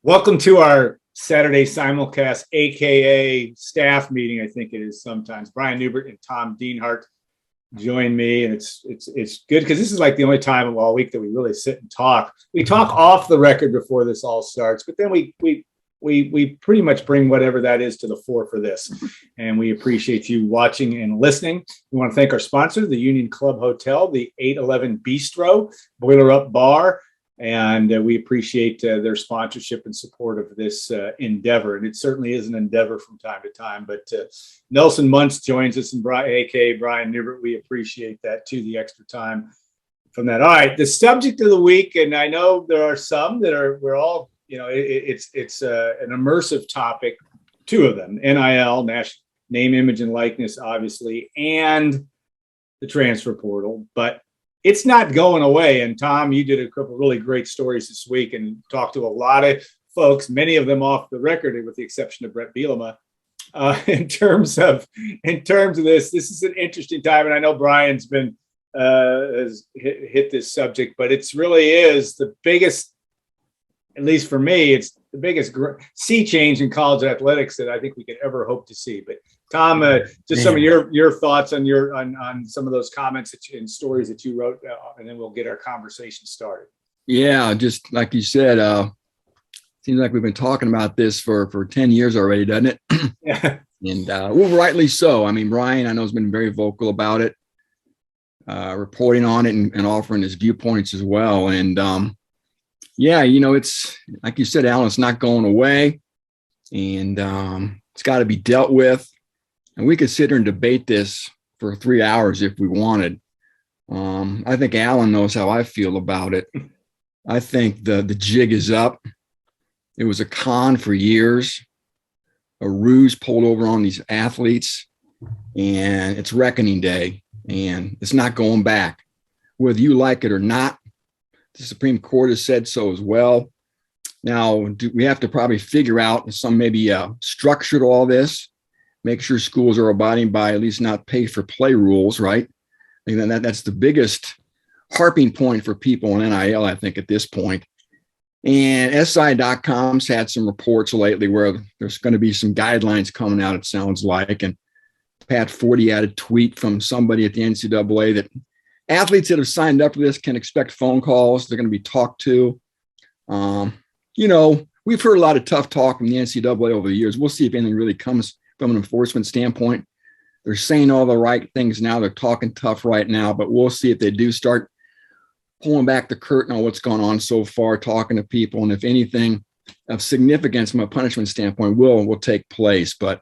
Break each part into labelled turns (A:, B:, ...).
A: Welcome to our Saturday Simulcast, aka staff meeting. I think it is sometimes. Brian Neubert and Tom Dienhart join me, and it's good because this is like the only time of all week that we really sit and talk. We talk off the record before this all starts, but then we pretty much bring whatever that is to the fore for this, and we appreciate you watching and listening. We want to thank our sponsor, the Union Club Hotel, the 811 Bistro, Boiler Up Bar. And we appreciate their sponsorship and support of this endeavor. And it certainly is an endeavor from time to time. But Nelson Muntz joins us, and a.k.a. Brian Neubert. We appreciate that, too, the extra time from that. All right, the subject of the week, and I know there are some that we're all, it's an immersive topic, two of them, NIL, name, image, and likeness, obviously, and the transfer portal. But it's not going away. And Tom, you did a couple of really great stories this week and talked to a lot of folks, many of them off the record, with the exception of Brett Bielema. In terms of this is an interesting time. And I know Brian's been has hit this subject, but it's really is the biggest, at least for me, it's the biggest sea change in college athletics that I think we could ever hope to see. But Tom, just some of your thoughts on on some of those comments and stories that you wrote, and then we'll get our conversation started.
B: Yeah, just like you said, seems like we've been talking about this for 10 years already, doesn't it?
A: Yeah.
B: And well, rightly so. I mean, Brian, I know, has been very vocal about it, reporting on it and offering his viewpoints as well. And yeah, it's like you said, Alan, it's not going away, and it's got to be dealt with. And we could sit here and debate this for 3 hours if we wanted. I think Alan knows how I feel about it. I think the jig is up. It was a con for years, a ruse pulled over on these athletes, and it's reckoning day, and it's not going back. Whether you like it or not, the Supreme Court has said so as well. Now, we have to probably figure out some maybe structure to all this. Make sure schools are abiding by at least not pay for play rules, right? And that's the biggest harping point for people in NIL, I think, at this point. And SI.com's had some reports lately where there's going to be some guidelines coming out, it sounds like. And Pat Forty had a tweet from somebody at the NCAA that athletes that have signed up for this can expect phone calls. They're going to be talked to. We've heard a lot of tough talk from the NCAA over the years. We'll see if anything really comes from an enforcement standpoint. They're saying all the right things now. They're talking tough right now, but we'll see if they do start pulling back the curtain on what's gone on so far, talking to people. And if anything of significance from a punishment standpoint will take place. But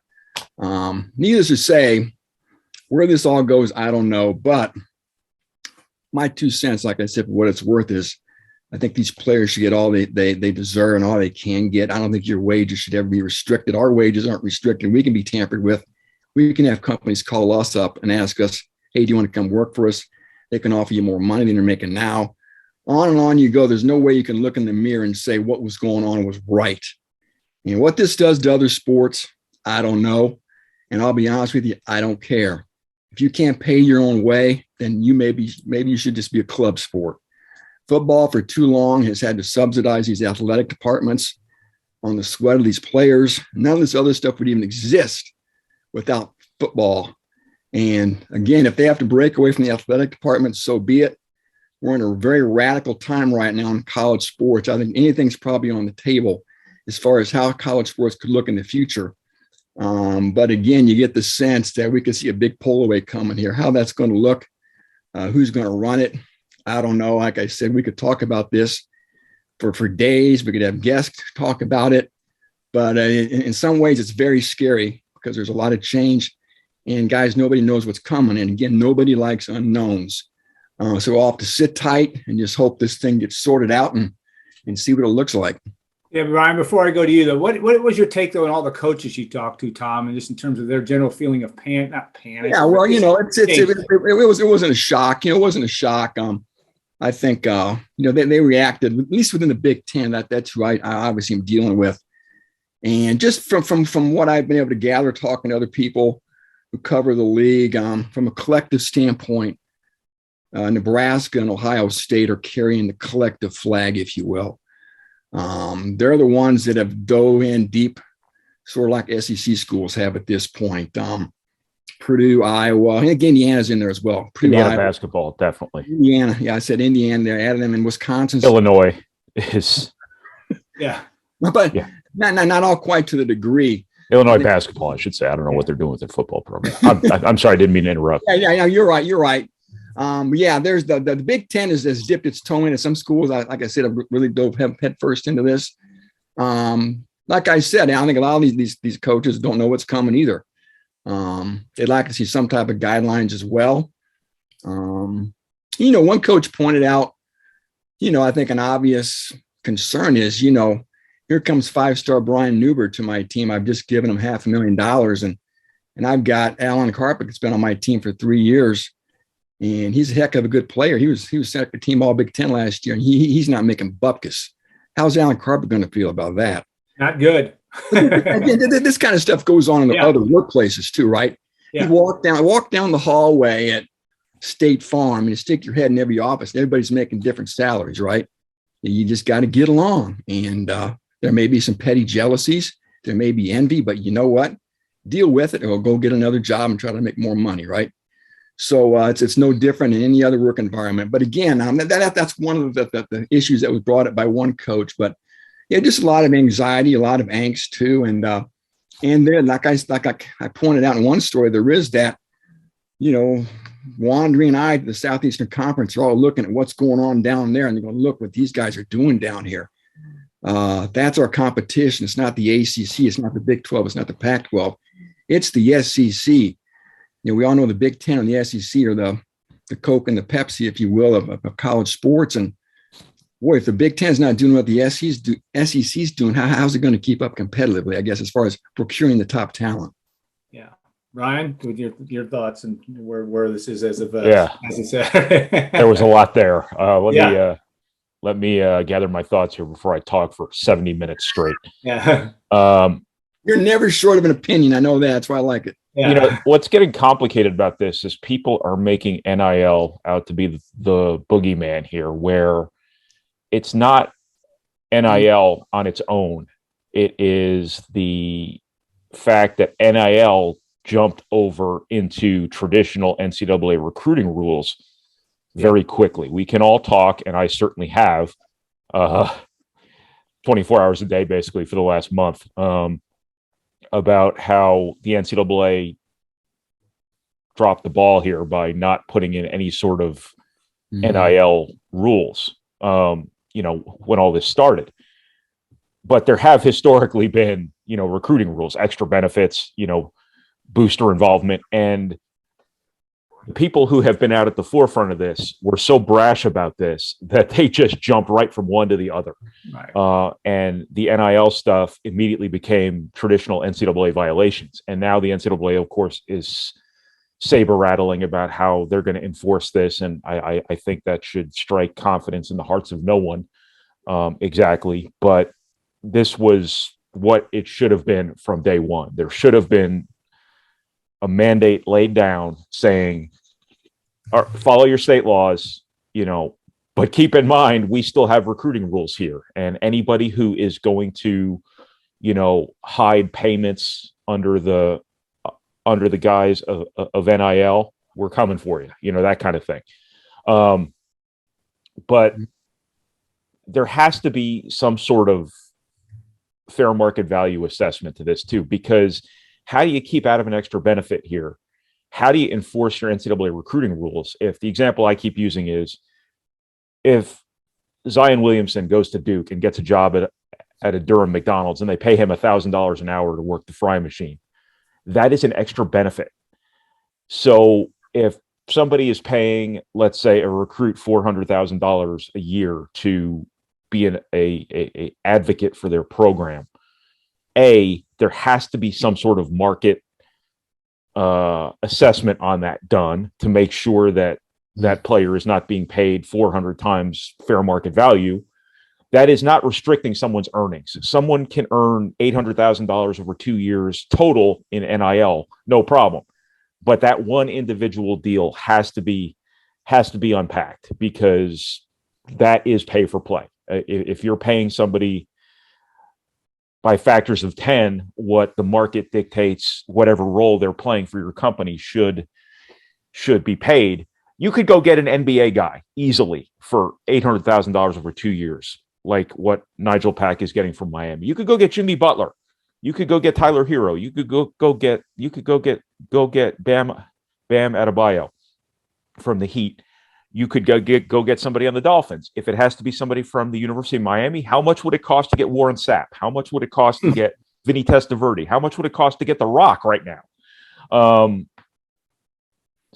B: needless to say, where this all goes, I don't know. But my 2 cents, like I said, for what it's worth, is I think these players should get all they deserve and all they can get. I don't think your wages should ever be restricted. Our wages aren't restricted. We can be tampered with. We can have companies call us up and ask us, hey, do you want to come work for us? They can offer you more money than you're making now. On and on you go. There's no way you can look in the mirror and say what was going on was right. What this does to other sports, I don't know. And I'll be honest with you, I don't care. If you can't pay your own way, then maybe you should just be a club sport. Football for too long has had to subsidize these athletic departments on the sweat of these players. None of this other stuff would even exist without football. And again, if they have to break away from the athletic department, so be it. We're in a very radical time right now in college sports. I think anything's probably on the table as far as how college sports could look in the future. But again, you get the sense that we could see a big pull away coming here. How that's going to look, who's going to run it, I don't know. Like I said, we could talk about this for days. We could have guests talk about it. But in some ways, it's very scary because there's a lot of change. And guys, nobody knows what's coming. And again, nobody likes unknowns. So we'll have to sit tight and just hope this thing gets sorted out and see what it looks like.
A: Yeah, Brian, before I go to you, though, what was your take, though, on all the coaches you talked to, Tom, and just in terms of their general feeling of not panic?
B: Yeah, well, it wasn't a shock. It wasn't a shock. I think, they reacted, at least within the Big Ten. That's who I obviously am dealing with. And just from what I've been able to gather, talking to other people who cover the league, from a collective standpoint, Nebraska and Ohio State are carrying the collective flag, if you will. They're the ones that have dove in deep, sort of like SEC schools have at this point. Purdue, Iowa, I think Indiana's in there as well. Purdue,
C: Indiana
B: Iowa,
C: basketball, definitely.
B: Indiana. Yeah, I said Indiana. They added them in Wisconsin.
C: Illinois is.
A: Yeah.
B: But not all quite to the degree.
C: Illinois basketball, I should say. I don't know what they're doing with their football program. I'm sorry, I didn't mean to interrupt.
B: Yeah, you're right. There's the Big Ten has dipped its toe into some schools. Like I said, have really dove head first into this. Like I said, I think a lot of these coaches don't know what's coming either. They'd like to see some type of guidelines as well. One coach pointed out, I think an obvious concern is, here comes 5-star Brian Neubert to my team. I've just given him $500,000 and I've got Alan Karpick that's been on my team for 3 years. And he's a heck of a good player. He was second team All Big Ten last year, and he's not making bupkis. How's Alan Karpick going to feel about that?
A: Not good.
B: This kind of stuff goes on in the other workplaces too, right?
A: Yeah.
B: You walk down the hallway at State Farm, and you stick your head in every office. Everybody's making different salaries, right? You just got to get along, and there may be some petty jealousies. There may be envy, but you know what? Deal with it, or go get another job and try to make more money, right? So it's no different in any other work environment. But again, that's one of the issues that was brought up by one coach. But yeah, just a lot of anxiety, a lot of angst too, and then like I pointed out in one story, there is that, wandering eye to the Southeastern Conference are all looking at what's going on down there, and they're going to look what these guys are doing down here. That's our competition. It's not the ACC. It's not the Big 12. It's not the Pac-12. It's the SEC. We all know the Big Ten and the SEC are the Coke and the Pepsi, if you will, of college sports. And boy, if the Big Ten is not doing what the SEC's doing, how's it going to keep up competitively, I guess, as far as procuring the top talent?
A: Yeah. Ryan, with your thoughts and where this is as of
C: as
A: I said.
C: There was a lot there. Let me gather my thoughts here before I talk for 70 minutes straight.
A: Yeah.
B: You're never short of an opinion. I know that. That's why I like it.
A: Yeah.
C: What's getting complicated about this is people are making NIL out to be the boogeyman here, where it's not NIL on its own. It is the fact that NIL jumped over into traditional NCAA recruiting rules very quickly. We can all talk, and I certainly have 24 hours a day, basically, for the last month, about how the NCAA dropped the ball here by not putting in any sort of NIL rules, when all this started. But there have historically been, recruiting rules, extra benefits, booster involvement. And the people who have been out at the forefront of this were so brash about this that they just jumped right from one to the other. Right. And the NIL stuff immediately became traditional NCAA violations. And now the NCAA, of course, is saber rattling about how they're going to enforce this. And I think that should strike confidence in the hearts of no one exactly. But this was what it should have been from day one. There should have been a mandate laid down saying, follow your state laws, but keep in mind, we still have recruiting rules here. And anybody who is going to, hide payments under the guise of NIL, we're coming for you, that kind of thing. But there has to be some sort of fair market value assessment to this too, because how do you keep out of an extra benefit here? How do you enforce your NCAA recruiting rules? If the example I keep using is, if Zion Williamson goes to Duke and gets a job at a Durham McDonald's and they pay him $1,000 an hour to work the fry machine, that is an extra benefit. So if somebody is paying, let's say, a recruit $400,000 a year to be a advocate for their program, there has to be some sort of market assessment on that done to make sure that that player is not being paid 400 times fair market value. That is not restricting someone's earnings. Someone can earn $800,000 over 2 years total in NIL, no problem. But that one individual deal has to be unpacked, because that is pay for play. If you're paying somebody by factors of 10, what the market dictates, whatever role they're playing for your company should be paid. You could go get an NBA guy easily for $800,000 over 2 years, like what Nigel Pack is getting from Miami. You could go get Jimmy Butler. You could go get Tyler Hero. You could go get Bam Adebayo from the Heat. You could go get somebody on the Dolphins. If it has to be somebody from the University of Miami, how much would it cost to get Warren Sapp? How much would it cost to get Vinny Testaverde? How much would it cost to get The Rock right now?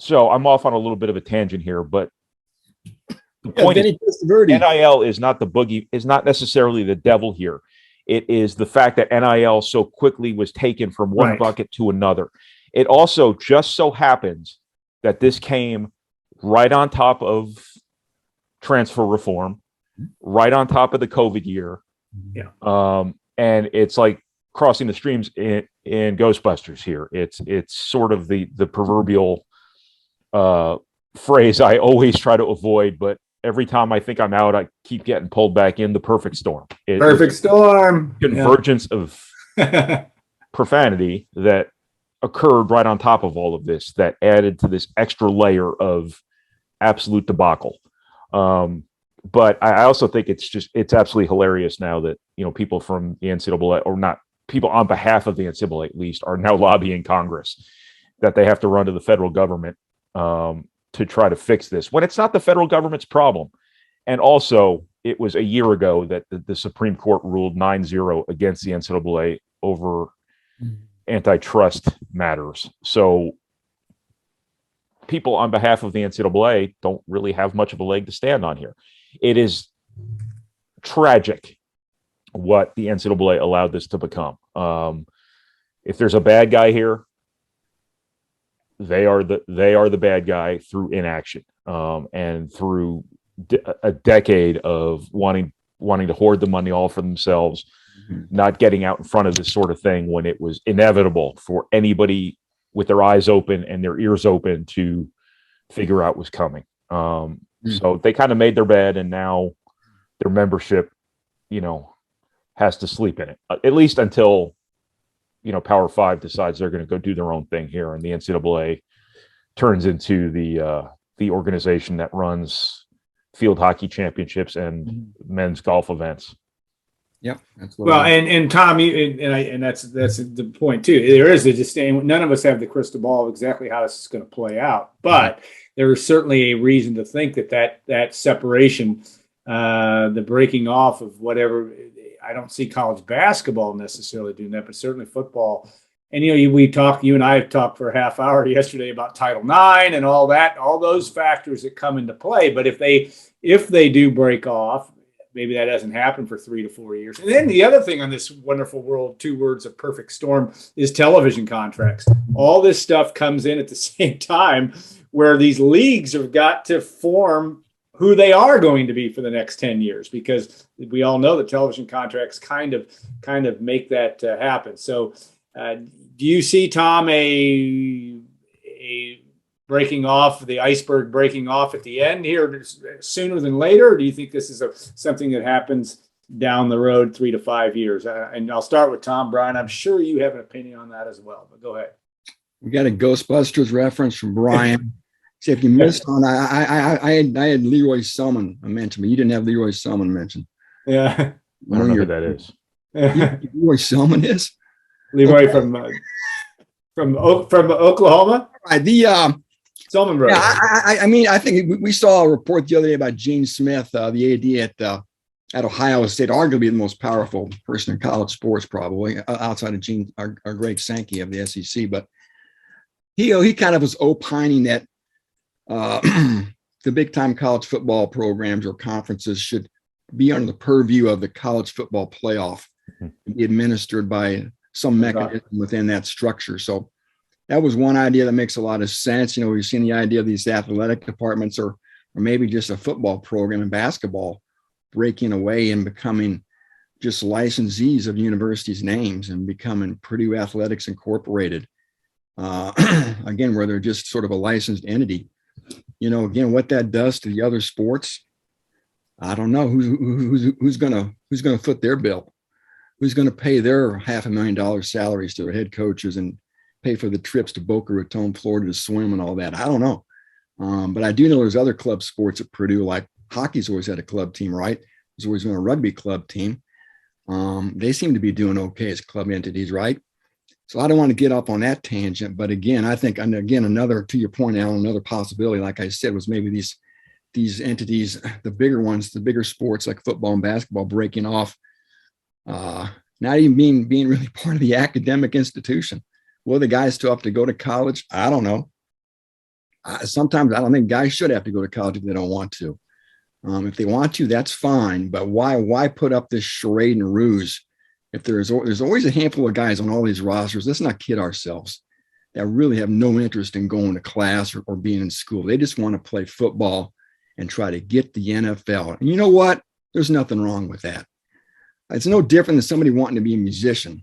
C: So I'm off on a little bit of a tangent here, but the point is, NIL is not the boogie, is not necessarily the devil here. It is the fact that NIL so quickly was taken from one bucket to another. It also just so happens that this came right on top of transfer reform, right on top of the COVID year.
A: Yeah.
C: And it's like crossing the streams in Ghostbusters here. It's sort of the proverbial phrase I always try to avoid, but every time I think I'm out, I keep getting pulled back in. The perfect storm.
A: Perfect storm.
C: Convergence of profanity that occurred right on top of all of this that added to this extra layer of absolute debacle. But I also think it's absolutely hilarious now that, people from the NCAA, or not people on behalf of the NCAA at least, are now lobbying Congress that they have to run to the federal government to try to fix this when it's not the federal government's problem. And also, it was a year ago that the Supreme Court ruled 9-0 against the NCAA over antitrust matters. So people on behalf of the NCAA don't really have much of a leg to stand on here. It is tragic what the NCAA allowed this to become. If there's a bad guy here, they are the bad guy through inaction, and through a decade of wanting to hoard the money all for themselves, not getting out in front of this sort of thing when it was inevitable for anybody with their eyes open and their ears open to figure out was coming. So they kind of made their bed, and now their membership, has to sleep in it, at least until, Power 5 decides they're going to go do their own thing here, and the NCAA turns into the organization that runs field hockey championships and men's golf events.
B: Yep.
A: Well, and Tom, and that's the point too. There is a distinction. None of us have the crystal ball of exactly how this is going to play out, but there is certainly a reason to think that separation, the breaking off of whatever. I don't see college basketball necessarily doing that, but certainly football. And you and I have talked for a half hour yesterday about Title IX and all that, all those factors that come into play. But if they do break off, maybe that doesn't happen for 3 to 4 years. And then the other thing on this wonderful world, 2 words of perfect storm, is television contracts. All this stuff comes in at the same time, where these leagues have got to form who they are going to be for the next 10 years, because we all know that television contracts kind of make that happen. So do you see, Tom, a breaking off, the iceberg breaking off at the end here sooner than later? Or do you think this is something that happens down the road 3 to 5 years? And I'll start with Tom. Brian, I'm sure you have an opinion on that as well, but go ahead.
B: We got a Ghostbusters reference from Brian. See, if you missed on, I had Leroy Selman mentioned, but you didn't have Leroy Selman mentioned.
A: Yeah.
C: I don't know who that is.
B: Leroy Selman is?
A: Leroy from Oklahoma?
B: The
A: Selman brothers.
B: Yeah, I think we saw a report the other day about Gene Smith, the AD at Ohio State, arguably the most powerful person in college sports, probably outside of Gene, our Greg Sankey of the SEC. But he kind of was opining that the big time college football programs or conferences should be under the purview of the college football playoff and be administered by some mechanism within that structure. So that was one idea that makes a lot of sense. We've seen the idea of these athletic departments or maybe just a football program in basketball breaking away and becoming just licensees of universities' names and becoming Purdue Athletics Incorporated. Again, where they're just sort of a licensed entity. Again, what that does to the other sports, I don't know who's gonna foot their bill, who's gonna pay their $500,000 salaries to their head coaches and pay for the trips to Boca Raton, Florida to swim and all that. I don't know. But I do know there's other club sports at Purdue, like hockey's always had a club team, right? There's always been a rugby club team. They seem to be doing okay as club entities, right? So I don't want to get up on that tangent. But again, I think, and again, another, to your point, Alan, another possibility, like I said, was maybe these entities, the bigger ones, the bigger sports like football and basketball breaking off, not even being really part of the academic institution. Will the guys still have to go to college? I don't know. Sometimes I don't think guys should have to go to college if they don't want to. If they want to, that's fine. But why put up this charade and ruse? If there's always a handful of guys on all these rosters, let's not kid ourselves, that really have no interest in going to class or being in school. They just want to play football and try to get the NFL. And you know what? There's nothing wrong with that. It's no different than somebody wanting to be a musician.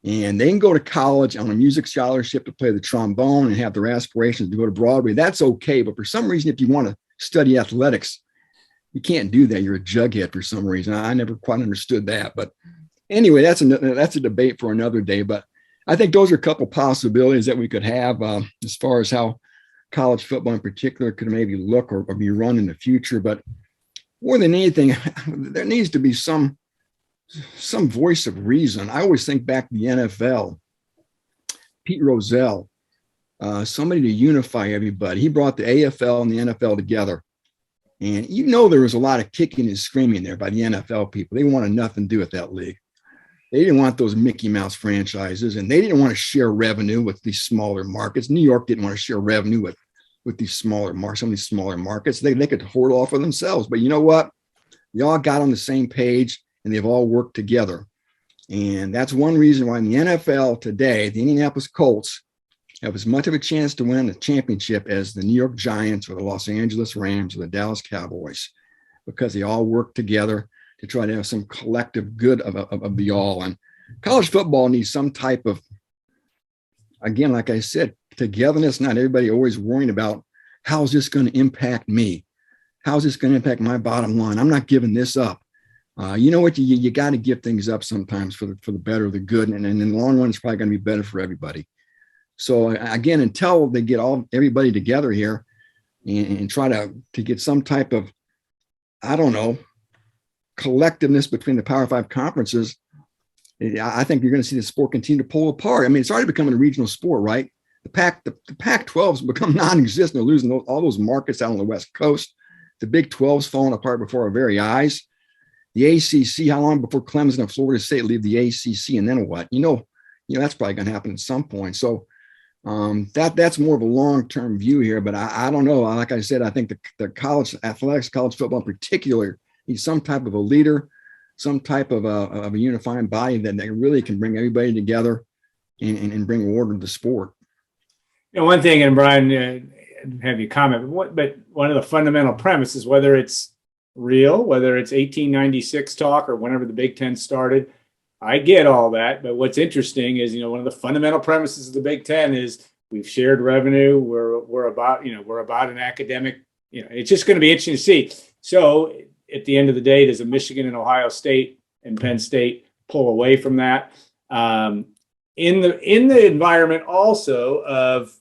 B: And they can go to college on a music scholarship to play the trombone and have their aspirations to go to Broadway. That's okay. But for some reason, if you want to study athletics, you can't do that. You're a jughead for some reason. I never quite understood that. But anyway, that's a debate for another day. But I think those are a couple possibilities that we could have as far as how college football in particular could maybe look or be run in the future. But more than anything, there needs to be some voice of reason. I always think back to the NFL, Pete Rozelle, somebody to unify everybody. He brought the AFL and the NFL together. And you know, there was a lot of kicking and screaming there by the NFL people. They wanted nothing to do with that league. They didn't want those Mickey Mouse franchises, and they didn't want to share revenue with these smaller markets. New York didn't want to share revenue with these smaller markets, some of these smaller markets. They could hoard all for themselves. But you know what? They all got on the same page, and they've all worked together. And that's one reason why in the NFL today, the Indianapolis Colts have as much of a chance to win a championship as the New York Giants or the Los Angeles Rams or the Dallas Cowboys, because they all work together to try to have some collective good of the all. And college football needs some type of, again, like I said, togetherness. Not everybody always worrying about how's this going to impact me? How's this going to impact my bottom line? I'm not giving this up. You know what? You got to give things up sometimes for the better, the good, and in the long run, it's probably going to be better for everybody. So again, until they get everybody together here and try to get some type of, I don't know, collectiveness between the Power Five conferences, I think you're going to see the sport continue to pull apart. I mean, it's already becoming a regional sport, right? The Pac-12 has become non-existent. They're losing all those markets out on the West Coast. The Big 12's falling apart before our very eyes. The ACC, how long before Clemson and Florida State leave the ACC, and then what? You know, that's probably going to happen at some point. So that's more of a long-term view here. But I don't know. Like I said, I think the college athletics, college football in particular, needs some type of a leader, some type of a unifying body that really can bring everybody together and bring order to the sport.
A: You know, one thing, and Brian, have you comment, but one of the fundamental premises, whether it's real, whether it's 1896 talk or whenever the Big Ten started, I get all that. But what's interesting is, one of the fundamental premises of the Big Ten is we've shared revenue. We're about an academic, it's just going to be interesting to see. So at the end of the day, does a Michigan and Ohio State and Penn State pull away from that? In the environment also of,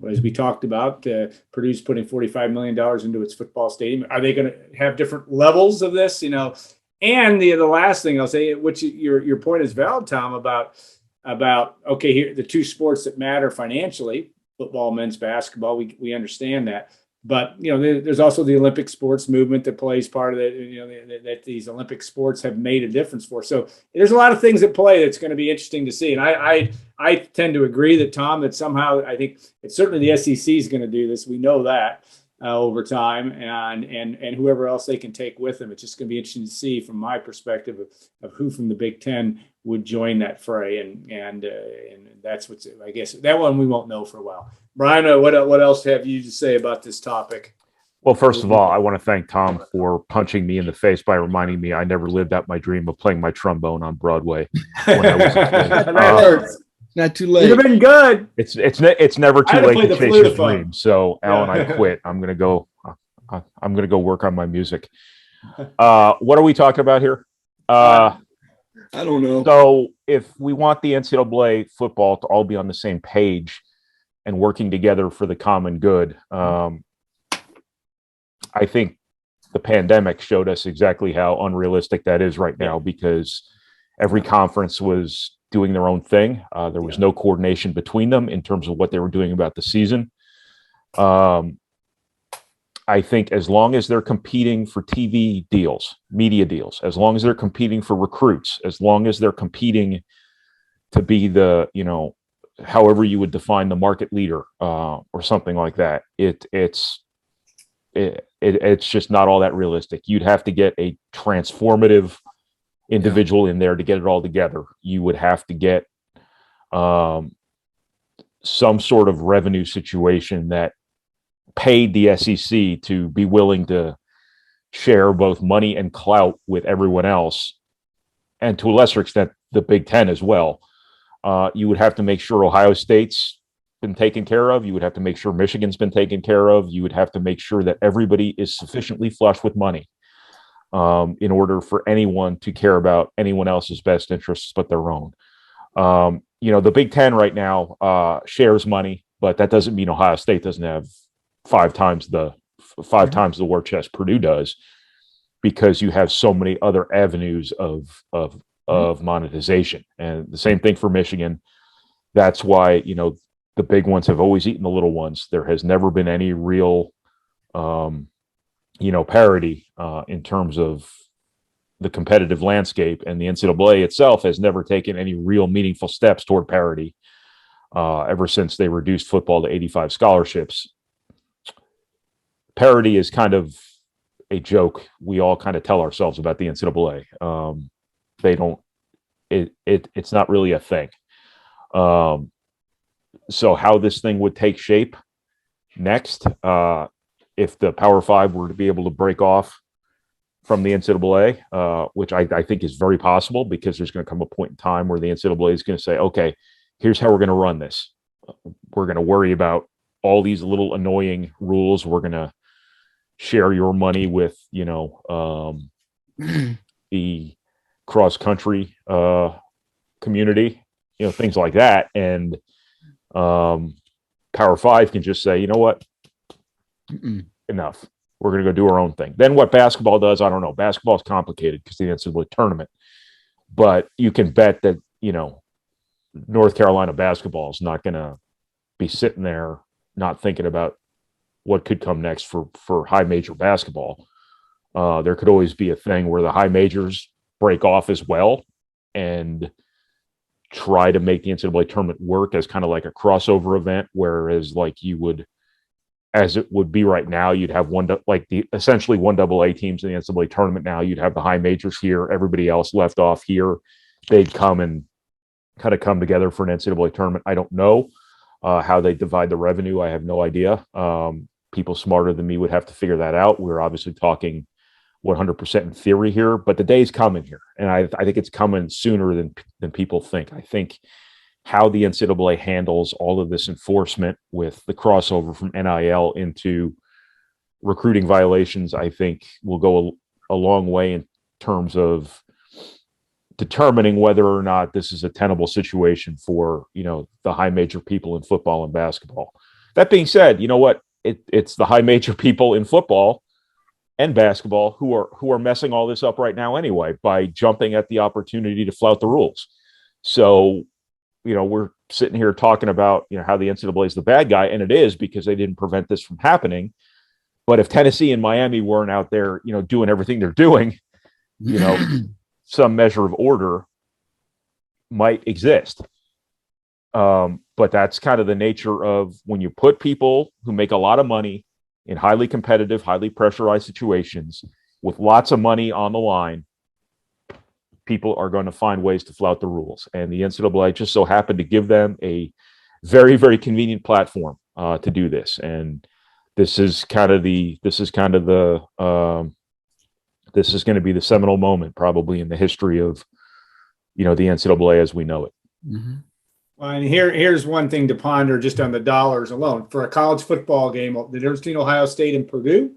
A: as we talked about, Purdue's putting $45 million into its football stadium. Are they going to have different levels of this? And the last thing I'll say, which your point is valid, Tom, about okay, here the two sports that matter financially, football, men's basketball. We understand that, but there's also the Olympic sports movement that plays part of it. That these Olympic sports have made a difference for. So there's a lot of things at play that's going to be interesting to see. And I tend to agree that, Tom, that somehow I think it's certainly the SEC is going to do this. We know that over time, and whoever else they can take with them. It's just going to be interesting to see from my perspective of who from the Big Ten would join that fray. And that's what's, I guess, that one we won't know for a while. Brian, what else have you to say about this topic?
C: Well, first of all, I want to thank Tom for punching me in the face by reminding me I never lived out my dream of playing my trombone on Broadway when I was a kid.
A: That hurts.
B: Not too late.
A: You've been good.
C: It's never too late to chase your dream. So, Alan, I quit. I'm gonna go work on my music. What are we talking about here?
B: I don't know.
C: So if we want the NCAA football to all be on the same page and working together for the common good, I think the pandemic showed us exactly how unrealistic that is right now, because every conference was doing their own thing. There was no coordination between them in terms of what they were doing about the season. I think as long as they're competing for TV deals, media deals, as long as they're competing for recruits, as long as they're competing to be the, however you would define the market leader or something like that, it's just not all that realistic. You'd have to get a transformative individual in there to get it all together. You would have to get some sort of revenue situation that paid the SEC to be willing to share both money and clout with everyone else, and to a lesser extent the Big Ten as well. You would have to make sure Ohio State's been taken care of. You would have to make sure Michigan's been taken care of. You would have to make sure that everybody is sufficiently flush with money in order for anyone to care about anyone else's best interests but their own. The Big Ten right now shares money, but that doesn't mean Ohio State doesn't have five times the war chest Purdue does, because you have so many other avenues of monetization. And the same thing for Michigan. That's why, the big ones have always eaten the little ones. There has never been any real, parity in terms of the competitive landscape, and the NCAA itself has never taken any real meaningful steps toward parity ever since they reduced football to 85 scholarships. Parity is kind of a joke we all kind of tell ourselves about the NCAA. It's not really a thing. So how this thing would take shape next, if the Power Five were to be able to break off from the NCAA, which I think is very possible, because there's going to come a point in time where the NCAA is going to say, okay, here's how we're going to run this. We're going to worry about all these little annoying rules. We're going to share your money with, the cross country community, things like that. And Power Five can just say, you know what, enough. We're going to go do our own thing. Then what basketball does, I don't know. Basketball is complicated because the NCAA tournament, but you can bet that, North Carolina basketball is not going to be sitting there not thinking about what could come next for high major basketball. There could always be a thing where the high majors break off as well and try to make the NCAA tournament work as kind of like a crossover event, whereas like you would, as it would be right now, you'd have essentially one AA teams in the NCAA tournament. Now you'd have the high majors here, everybody else left off here. They'd come and kind of come together for an NCAA tournament. I don't know how they divide the revenue. I have no idea. People smarter than me would have to figure that out. We're obviously talking 100% in theory here, but the day's coming here. And I think it's coming sooner than people think. I think how the NCAA handles all of this enforcement with the crossover from NIL into recruiting violations, I think will go a long way in terms of determining whether or not this is a tenable situation for, the high major people in football and basketball. That being said, you know what? It's the high major people in football and basketball who are messing all this up right now anyway, by jumping at the opportunity to flout the rules. So, we're sitting here talking about, how the NCAA is the bad guy, and it is, because they didn't prevent this from happening. But if Tennessee and Miami weren't out there, doing everything they're doing, some measure of order might exist. But that's kind of the nature of when you put people who make a lot of money in highly competitive, highly pressurized situations with lots of money on the line. People are going to find ways to flout the rules, and the NCAA just so happened to give them a very, very convenient platform to do this. And this is going to be the seminal moment probably in the history of, the NCAA as we know it.
B: Mm-hmm.
A: Well, and here's one thing to ponder just on the dollars alone. For a college football game, the difference between Ohio State and Purdue,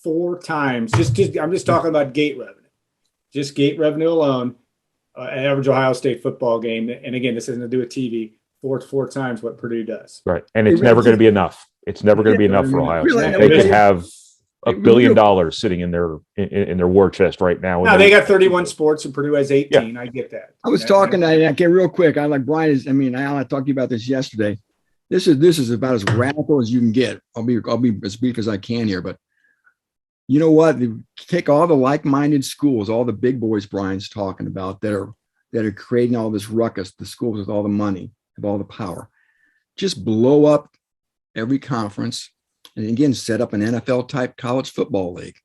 A: 4 times. I'm just talking about gate revenue. Just gate revenue alone, an average Ohio State football game. And again, this has nothing to do with TV. Four times what Purdue does.
C: Right. And it's never going to be enough. It's never going to be enough for Ohio State. They could have $1 billion sitting in their war chest right now.
A: No, they got 31 sports and Purdue has 18. Yeah. I get that.
B: I was talking, I get real quick. I like Brian Alan, I talked to you about this yesterday. This is about as radical as you can get. I'll be as brief as I can here, but you know what? Take all the like-minded schools, all the big boys Brian's talking about that are creating all this ruckus, the schools with all the money, have all the power. Just blow up every conference, and again, set up an NFL-type college football league.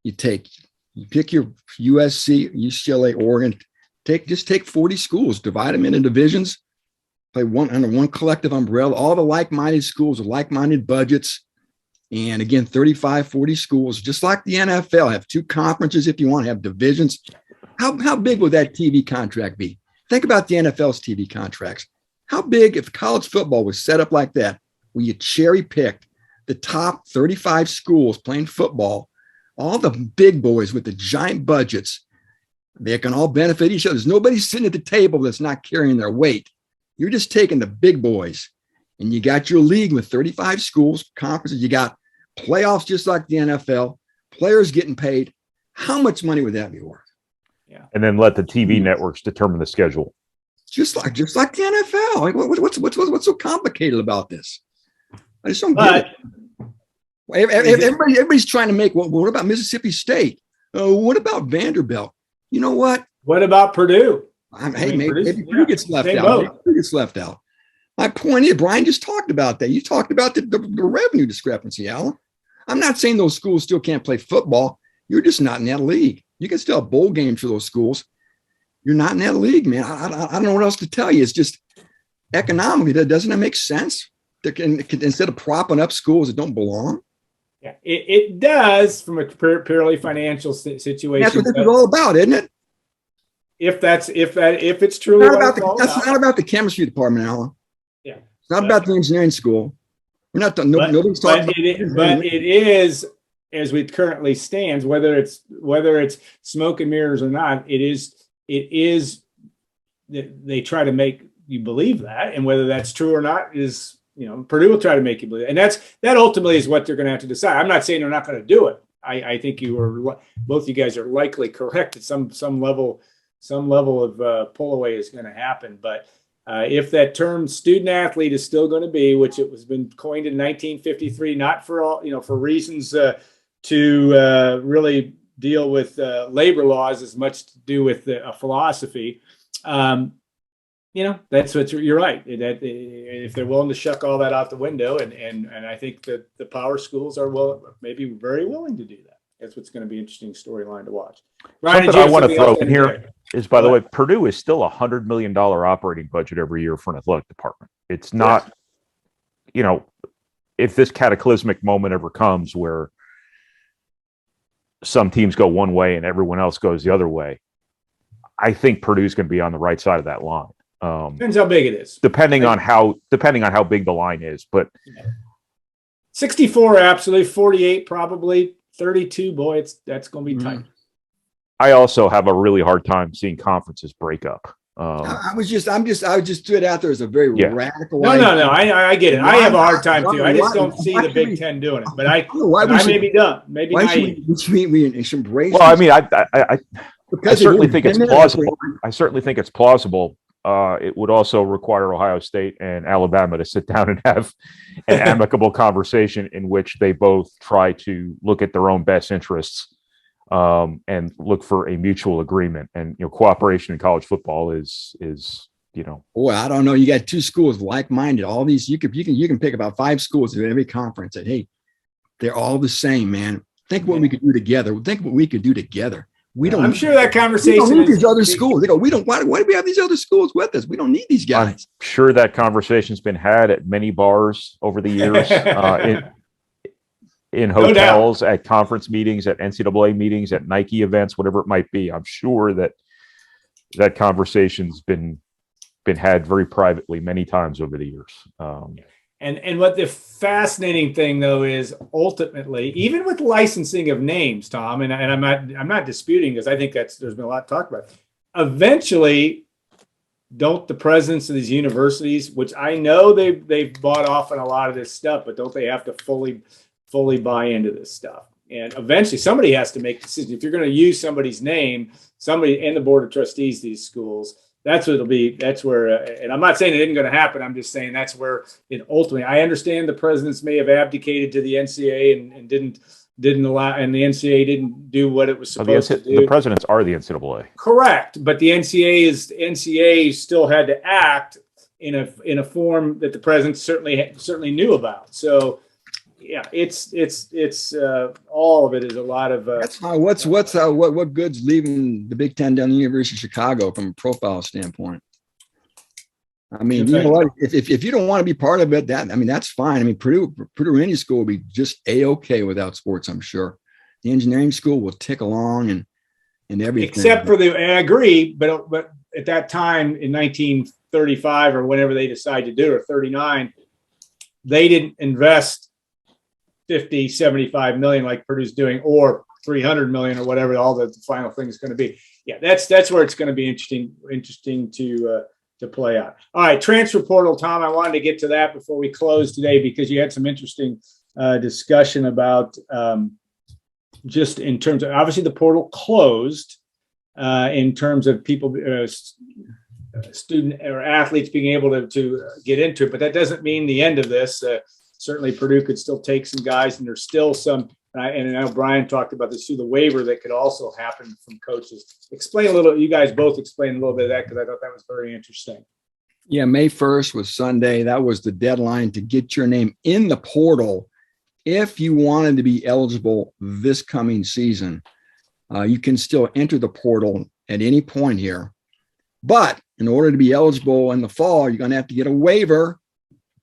B: You pick your USC, UCLA, Oregon. Just take 40 schools, divide them into divisions, play under one collective umbrella. All the like-minded schools with like-minded budgets. And again, 35, 40 schools, just like the NFL, have 2 conferences if you want to have divisions. How big would that TV contract be? Think about the NFL's TV contracts. How big if college football was set up like that, where you cherry picked the top 35 schools playing football, all the big boys with the giant budgets, they can all benefit each other. There's nobody sitting at the table that's not carrying their weight. You're just taking the big boys. And you got your league with 35 schools, conferences. You got playoffs just like the NFL, players getting paid. How much money would that be worth?
A: Yeah.
C: And then let the TV networks determine the schedule.
B: Just like the NFL. Like, what's so complicated about this? I just don't get it. Everybody's trying to make, what about Mississippi State? What about Vanderbilt? You know what?
A: What about Purdue?
B: Maybe Purdue gets left out. Purdue gets left out. My point is, Brian just talked about that. You talked about the revenue discrepancy, Alan. I'm not saying those schools still can't play football. You're just not in that league. You can still have bowl games for those schools. You're not in that league, man. I don't know what else to tell you. It's just economically, doesn't it make sense? Instead of propping up schools that don't belong.
A: Yeah, it does from a purely financial situation.
B: That's what this is all about, isn't it?
A: If it's truly
B: that's not about the chemistry department, Alan.
A: Yeah,
B: it's not about the engineering school. We're not done. Nobody's talking about it.
A: But it is, as we currently stands, whether it's smoke and mirrors or not, it is. They try to make you believe that, and whether that's true or not is. Purdue will try to make you believe it. And that ultimately is what they're going to have to decide. I'm not saying they're not going to do it. I think both you guys are likely correct at some level of pull away is going to happen. But if that term student athlete is still going to be, which it was been coined in 1953, not for all, for reasons to really deal with labor laws as much to do with a philosophy. That's what you're right. That if they're willing to shuck all that out the window, and I think that the power schools are maybe very willing to do that. That's what's going to be an interesting storyline to watch. Ryan,
C: something I want to throw in here is, by the way, Purdue is still $100 million operating budget every year for an athletic department. It's not, if this cataclysmic moment ever comes where some teams go one way and everyone else goes the other way, I think Purdue's going to be on the right side of that line.
A: Depends how big it is.
C: Depending on how big the line is, but
A: 64 absolutely, 48 probably, 32 boy, that's going to be tight.
C: I also have a really hard time seeing conferences break up.
B: I just threw it out there as a very radical.
A: No, I get it. I have a hard time too. I just don't see the Big Ten doing it. But I may be done. Maybe
B: why we should embrace.
C: Well, I mean, I certainly think it's plausible. I certainly think it's plausible. It would also require Ohio State and Alabama to sit down and have an amicable conversation in which they both try to look at their own best interests and look for a mutual agreement. And cooperation in college football is.
B: Boy, I don't know. You got 2 schools like-minded. All these you can pick about 5 schools in every conference that they're all the same, man. Think what we could do together. Think what we could do together. I'm sure that conversation. We don't need these other schools. They go, we don't. Why do we have these other schools with us? We don't need these guys.
C: I'm sure that conversation's been had at many bars over the years, in hotels, at conference meetings, at NCAA meetings, at Nike events, whatever it might be. I'm sure that conversation's been had very privately many times over the years.
A: And what the fascinating thing though is ultimately, even with licensing of names, Tom, and I'm not disputing because I think there's been a lot to talk about. Eventually, don't the presidents of these universities, which I know they've bought off on a lot of this stuff, but don't they have to fully buy into this stuff? And eventually somebody has to make a decision. If you're going to use somebody's name, somebody in the board of trustees of these schools, that's what it'll be. That's where, and I'm not saying it isn't going to happen. I'm just saying that's where it ultimately, I understand the presidents may have abdicated to the NCAA and didn't allow, and the NCAA didn't do what it was supposed to do.
C: The presidents are the NCAA.
A: Correct. But the NCAA still had to act in a form that the president certainly knew about. So, yeah, it's all of it is a lot of.
B: That's fine. What good's leaving the Big Ten down the University of Chicago from a profile standpoint? I mean, you know what? If you don't want to be part of it, that's fine. I mean, Purdue any school will be just A-okay without sports. I'm sure the engineering school will tick along and everything.
A: Except for and I agree, but at that time in 1935 or whenever they decided to do it, or 39, they didn't invest 50, 75 million like Purdue's doing, or 300 million or whatever all the final thing is going to be. Yeah, that's where it's going to be interesting to play out. All right, transfer portal, Tom. I wanted to get to that before we close today because you had some interesting discussion about just in terms of, obviously the portal closed in terms of people, student or athletes being able to get into it, but that doesn't mean the end of this. Certainly Purdue could still take some guys, and there's still some, and I know Brian talked about this too, the waiver that could also happen from coaches. You guys both explain a little bit of that because I thought that was very interesting.
B: Yeah, May 1st was Sunday. That was the deadline to get your name in the portal. If you wanted to be eligible this coming season, you can still enter the portal at any point here. But in order to be eligible in the fall, you're going to have to get a waiver,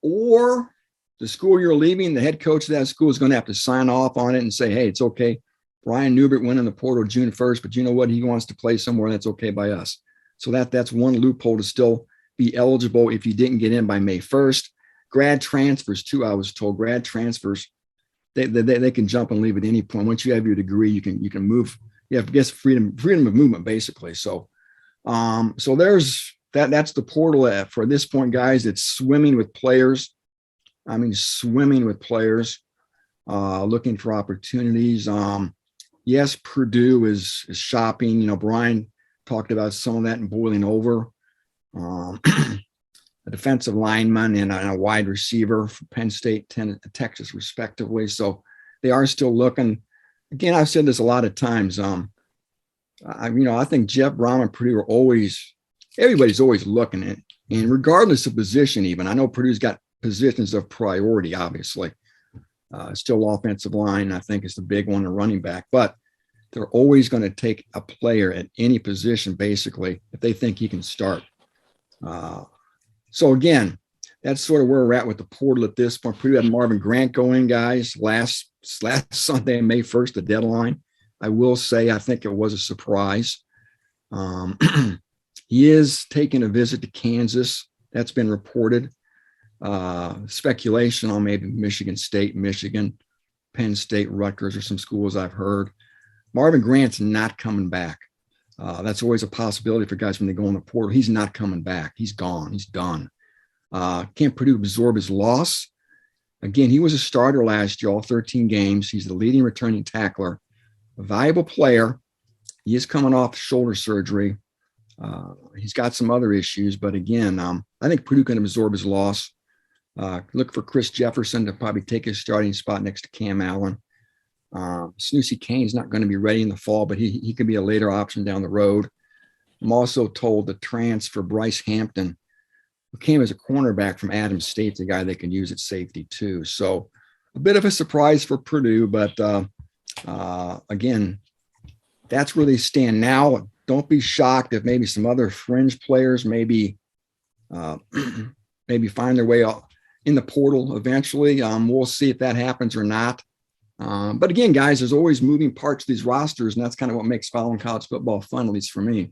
B: or the school you're leaving, the head coach of that school is going to have to sign off on it and say, hey, it's okay. Brian Neubert went in the portal June 1st, but you know what? He wants to play somewhere. That's okay by us. So that's one loophole to still be eligible if you didn't get in by May 1st. Grad transfers too, I was told. Grad transfers, they can jump and leave at any point. Once you have your degree, you can move. You have, I guess, freedom of movement, basically. So there's that's the portal for this point, guys. It's swimming with players. I mean, swimming with players, looking for opportunities. Yes, Purdue is shopping. You know, Brian talked about some of that and boiling over. A defensive lineman and a wide receiver for Penn State, Texas, respectively. So they are still looking. Again, I've said this a lot of times. I think Jeff Brom and Purdue are everybody's always looking at, and regardless of position, even. I know Purdue's got positions of priority, obviously. Still offensive line, I think, is the big one, the running back. But they're always going to take a player at any position, basically, if they think he can start. So, again, that's sort of where we're at with the portal at this point. Purdue had Marvin Grant go in, guys, last Sunday, May 1st, the deadline. I will say I think it was a surprise. He is taking a visit to Kansas. That's been reported. Speculation on maybe Michigan State, Michigan, Penn State, Rutgers, or some schools I've heard. Marvin Grant's not coming back. That's always a possibility for guys when they go in the portal. He's not coming back. He's gone. He's done. Can't Purdue absorb his loss? Again, he was a starter last year, all 13 games. He's the leading returning tackler, a valuable player. He is coming off shoulder surgery. He's got some other issues, but again, I think Purdue can absorb his loss. Look for Chris Jefferson to probably take his starting spot next to Cam Allen. Snoozy Kane's not going to be ready in the fall, but he could be a later option down the road. I'm also told the transfer Bryce Hampton, who came as a cornerback from Adams State, the guy they can use at safety too. So a bit of a surprise for Purdue, but again, that's where they stand now. Don't be shocked if maybe some other fringe players maybe find their way in the portal eventually. We'll see if that happens or not. But again, guys, there's always moving parts to these rosters, and that's kind of what makes following college football fun, at least for me.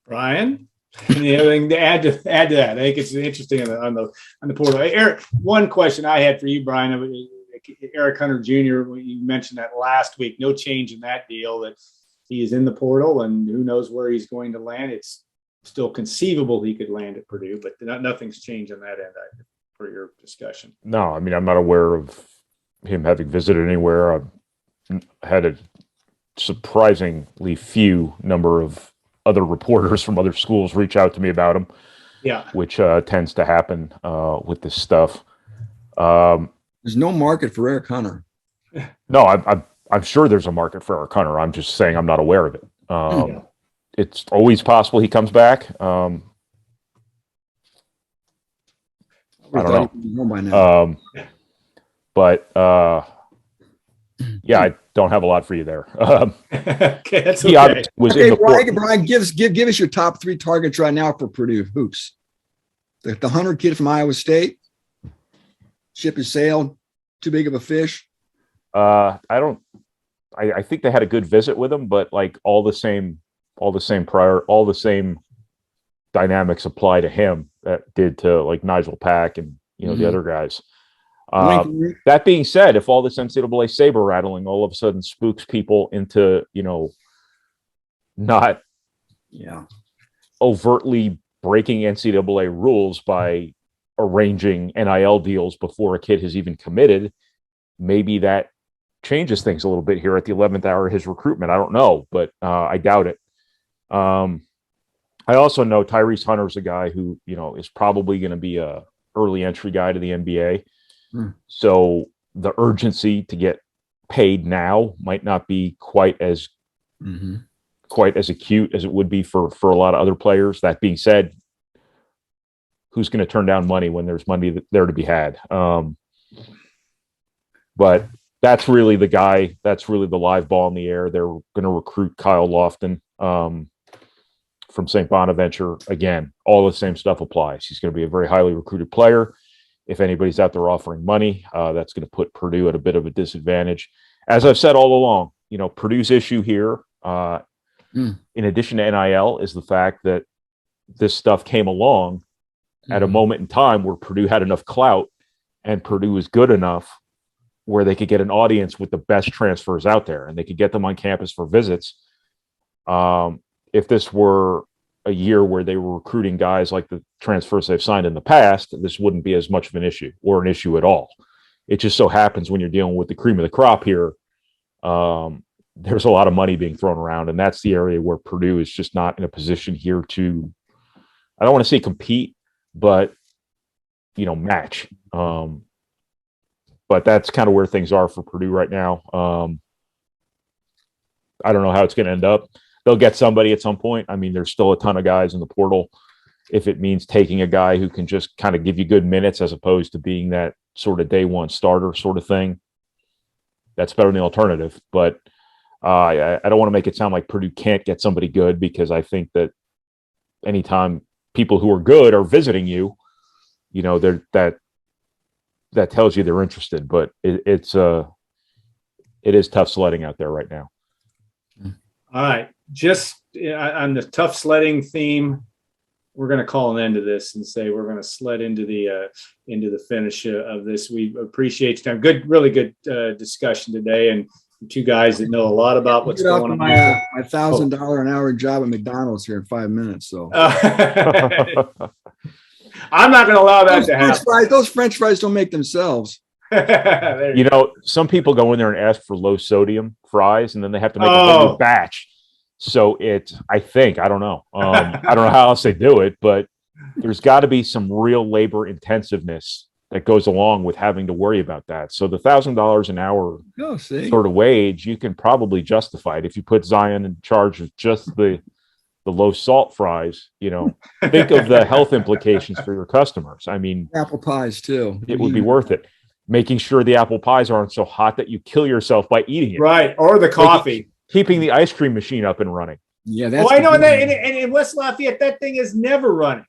A: Brian? Anything to add to that? I think it's interesting on the portal. Eric, one question I had for you, Brian. Eric Hunter Jr. You mentioned that last week. No change in that deal. That he is in the portal, and who knows where he's going to land. It's still conceivable he could land at Purdue, but nothing's changed on that end for your discussion.
C: No, I mean, I'm not aware of him having visited anywhere. I've had a surprisingly few number of other reporters from other schools reach out to me about him.
A: Yeah,
C: which tends to happen with this stuff.
B: There's no market for Eric Hunter.
C: No, I'm sure there's a market for Eric Hunter. I'm just saying I'm not aware of it. It's always possible he comes back. I don't know. But yeah, I don't have a lot for you there.
A: Okay, that's okay.
B: Brian, give us your top 3 targets right now for Purdue hoops. The Hunter kid from Iowa State. Ship has sailed. Too big of a fish.
C: I think they had a good visit with him, but like all the same dynamics apply to him that did to like Nigel Pack and the other guys. That being said, if all this NCAA saber rattling all of a sudden spooks people into not overtly breaking NCAA rules by arranging NIL deals before a kid has even committed, maybe that changes things a little bit here at the 11th hour of his recruitment. I don't know, but I doubt it. I also know Tyrese Hunter's a guy who, is probably going to be a early entry guy to the NBA. So the urgency to get paid now might not be quite as acute as it would be for a lot of other players. That being said, who's going to turn down money when there's money there to be had? But that's really the guy. That's really the live ball in the air. They're going to recruit Kyle Lofton from St. Bonaventure. Again, all the same stuff applies. He's going to be a very highly recruited player. If anybody's out there offering money, that's going to put Purdue at a bit of a disadvantage. As I've said all along, Purdue's issue here, in addition to NIL, is the fact that this stuff came along at a moment in time where Purdue had enough clout and Purdue was good enough where they could get an audience with the best transfers out there and they could get them on campus for visits. If this were a year where they were recruiting guys like the transfers they've signed in the past, this wouldn't be as much of an issue or an issue at all. It just so happens when you're dealing with the cream of the crop here, there's a lot of money being thrown around, and that's the area where Purdue is just not in a position here to, I don't want to say compete, but match. But that's kind of where things are for Purdue right now. I don't know how it's going to end up. They'll get somebody at some point. I mean, there's still a ton of guys in the portal. If it means taking a guy who can just kind of give you good minutes as opposed to being that sort of day one starter sort of thing, that's better than the alternative. But I don't want to make it sound like Purdue can't get somebody good, because I think that anytime people who are good are visiting you, that tells you they're interested. But it is tough sledding out there right now.
A: All right. Just on the tough sledding theme, we're going to call an end to this and say we're going to sled into the finish of this. We appreciate your time. Really good discussion today, and two guys that know a lot about what's going on.
B: My $1,000 an hour job at McDonald's here in 5 minutes. So
A: I'm not going to allow that to happen.
B: Those French fries don't make themselves.
C: Some people go in there and ask for low sodium fries, and then they have to make a whole new batch. So I don't know. I don't know how else they do it, but there's got to be some real labor intensiveness that goes along with having to worry about that. So the $1,000 an hour sort of wage, you can probably justify it if you put Zion in charge of just the low salt fries. Think of the health implications for your customers. I mean,
B: apple pies too.
C: It would be worth it. Making sure the apple pies aren't so hot that you kill yourself by eating it.
A: Right. Or the coffee.
C: Keeping the ice cream machine up and running.
B: Yeah. That's
A: I know. And in West Lafayette, that thing is never running.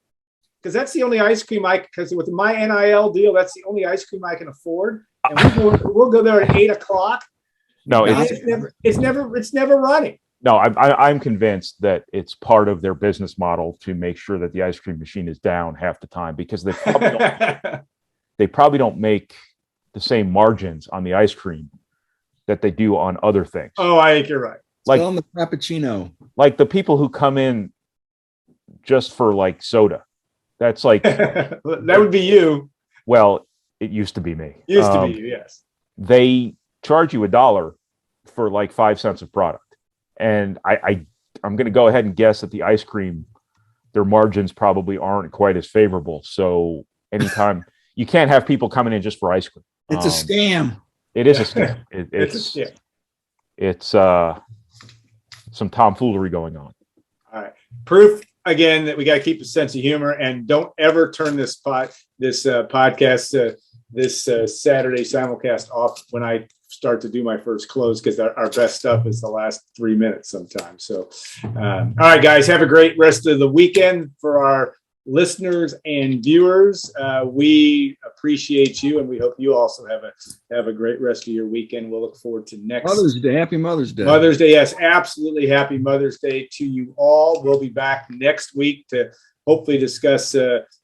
A: Because that's the only ice cream because with my NIL deal, that's the only ice cream I can afford. And we'll go there at 8:00.
C: No,
A: it's never running.
C: No, I'm convinced that it's part of their business model to make sure that the ice cream machine is down half the time, because they probably don't make the same margins on the ice cream that they do on other things.
A: Oh, I think you're right.
B: Like on the Frappuccino.
C: Like the people who come in just for like soda. That's like
A: that would be you.
C: Well, it used to be me.
A: Used to be you, yes.
C: They charge you $1 for like 5 cents of product. And I'm going to go ahead and guess that the ice cream, their margins probably aren't quite as favorable. So anytime you can't have people coming in just for ice cream.
B: It's a scam.
C: It is a scam. It's some tomfoolery going on.
A: All right. Proof again that we got to keep a sense of humor, and don't ever turn this podcast, this Saturday simulcast off when I start to do my first close, because our best stuff is the last 3 minutes sometimes. So, all right, guys, have a great rest of the weekend. For our listeners and viewers, we appreciate you, and we hope you also have a great rest of your weekend. We'll look forward to next
B: Mother's Day. Happy Mother's Day.
A: Mother's Day, yes, absolutely. Happy Mother's Day to you all. We'll be back next week to hopefully discuss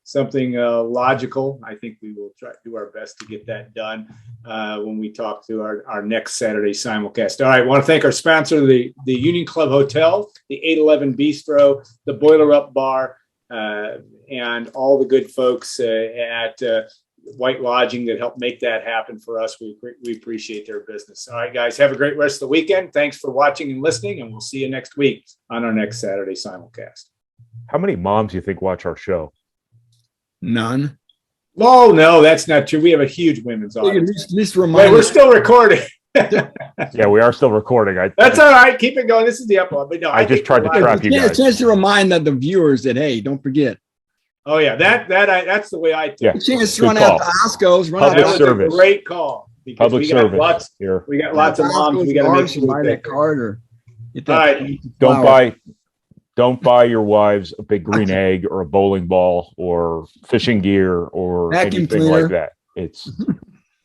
A: something logical. I think we will try to do our best to get that done when we talk to our next Saturday simulcast. All right, I want to thank our sponsor, the Union Club Hotel, the 811 Bistro, the Boiler Up Bar, and all the good folks at White Lodging that helped make that happen for us. We appreciate their business. All right, guys, have a great rest of the weekend. Thanks for watching and listening, and we'll see you next week on our next Saturday simulcast.
C: How many moms do you think watch our show?
B: None.
A: Oh, no, that's not true. We have a huge women's audience.
B: This
A: Wait, we're still recording.
C: Yeah, we are still recording.
A: That's all right. Keep it going. This is the upload. But no,
C: I just tried to trap you guys.
B: A chance to remind the viewers that, hey, don't forget.
A: Oh yeah, that's the way I take.
C: Yeah.
B: A chance to run out to Osco's.
C: Public
A: That was
C: service.
A: a great call. Because
C: Public
A: we got
C: service
A: lots.
C: here.
A: We got lots of moms. We got to make sure
B: buy
A: we
B: that card or get
A: All
B: that.
A: right.
C: Don't buy your wives a big green egg or a bowling ball or fishing gear or
B: Vacuum
C: anything
B: cleaner.
C: like that. It's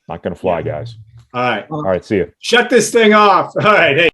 C: not going to fly, guys.
A: All right.
C: All right. See you.
A: Shut this thing off. All right. Hey.